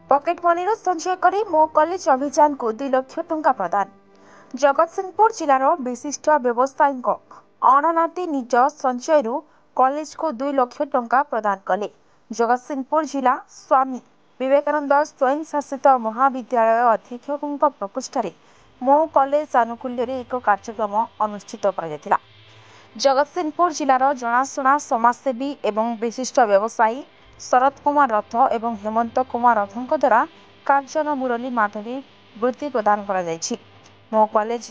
Pocket money संचय कर मो कॉलेज अभियान को 2 लाख टंका प्रदान। जगतसिंहपुर जिलार विशिष्ट व्यवसायी अणनाती निज संचय कॉलेज को 2 लाख टंका प्रदान कले। जगतसिंहपुर जिला स्वामी विवेकानंद स्वयं शासित महाविद्यालय अधीक्षकों प्रकोष्ठ मो कॉलेज आनुकूल्य एक कार्यक्रम अनुष्ठित कर जगतसिंहपुर जिलार जनाशुना समाजसेवी एवं विशिष्ट व्यवसायी शरद कुमार रथ एवं हेमंत कुमार रथों द्वारा कांचन मुरली माधवी वृत्ति प्रदान कर मो कॉलेज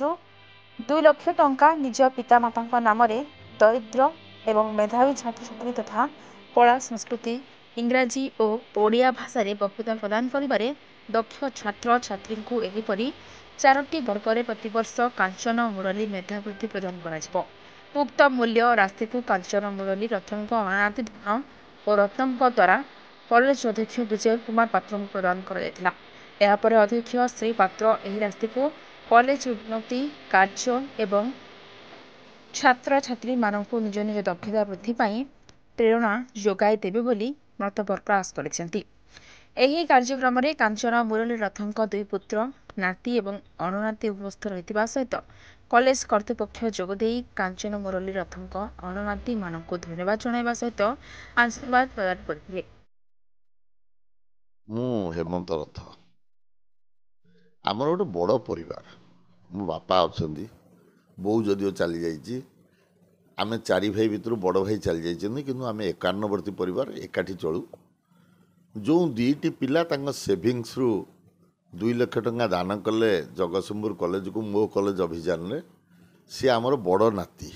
2 लाख टंका निज पितामाता नाम दरिद्र एवं मेधावी छात्र छात्री तथा कला संस्कृति इंग्राजी और ओडिया भाषा वक्तृता प्रदान कर दक्ष छात्र छात्री को एहीपरि 4टी वर्ग में प्रतिवर्ष कांचन मुरली मेधावृत्ति प्रदान कर उक्त मूल्य राशि को कांचन मुरली रत्न अनाति धन और रत्न द्वारा कॉलेज अध्यक्ष विजय कुमार पात्र को प्रदान कर अध्यक्ष श्री पात्र यह राशि को कॉलेज उन्नति कार्य एवं छात्र छात्री मानक निज निज दक्षता वृद्धि प्रेरणा जोगाई देवे बोली मत प्रकाश कर कार्यक्रम में कांचन मुरली रथों 2 पुत्र नाती एवं अणनाती उपस्थित रही सहित कॉलेज कर्तृपक्ष जोगदे कांचन मुरली रथों अणनाती मानक धन्यवाद जणाइबा सहित आशीर्वाद प्रदान करथिले। मु हेमंत रथ आमर गोटे बड़ परिवार मो बापा अच्छा बो जदिव चली जाइए आम 4 भाई भितर बड़ भाई चली जाइए कि आम 51वर्ती परिवार एकाठी चलू जो 2टी पिला सेविंग्स रु 2 लाख टंका दान कले जगतसिंहपुर कॉलेज को मो कॉलेज अभियान रे सी आमर बड़ नाती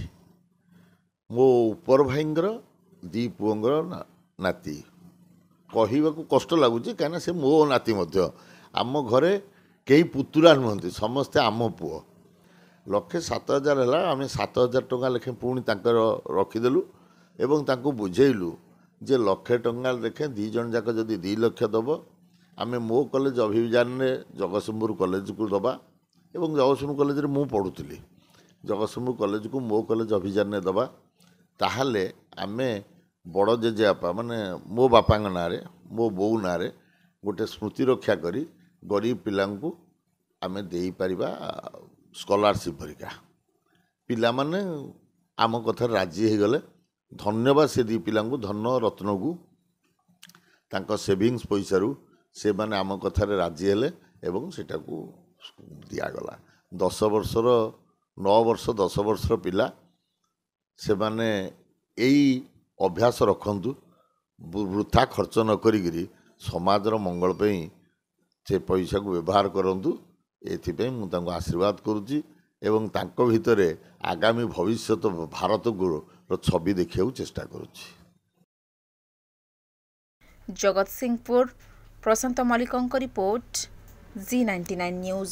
मो उपर भाईंगर 2 पुओंगर नाती कहवा कष्ट लगुच कहीं से मो नाती आम घरे कई पुतुरा नुहति समस्ते आम पुओ 1,07,000 है आम 7,000 टंका लेखे पुणी रखीदेलु एवं तांको बुझेलु जे 1,00,000 टंका लेखे 2 जन जाक जदि 2 लाख दब आम मो कॉलेज अभियान में जगतसिंहपुर कॉलेज को दबा एवं जगतसिंहपुर कॉलेज रे मु पढ़ुली जगतसिंहपुर कॉलेज को मो कॉलेज अभियान में दबा ताहले आमे बड़ जेजेबापा माने मो बापा ना मो बो ना गोटे स्मृति रक्षा करी गरीब पिलांकु आमे देई परिबा स्कॉलरशिप परिका पिला माने आम कथा राजी हो गले धन्यवाद से 2 पिलांकु धन रत्न को तांको सेविंग्स पैसा से माने आम कथार राजी हेले एवं सेटा को दिगला 10 वर्षर 9 वर्ष 10 वर्षर पिला से माने यही अभ्यास रखंतु वृथा खर्च न करी समाजर मंगल पे से पैसा को व्यवहार करंतु एथिपे मु तांको आशीर्वाद करुच्ची एवं तांको भितरे आगामी भविष्यत भारत को छवि देखिया चेष्टा करुच्ची। जगतसिंहपुर प्रशांत मल्लिकों रिपोर्ट G99 न्यूज।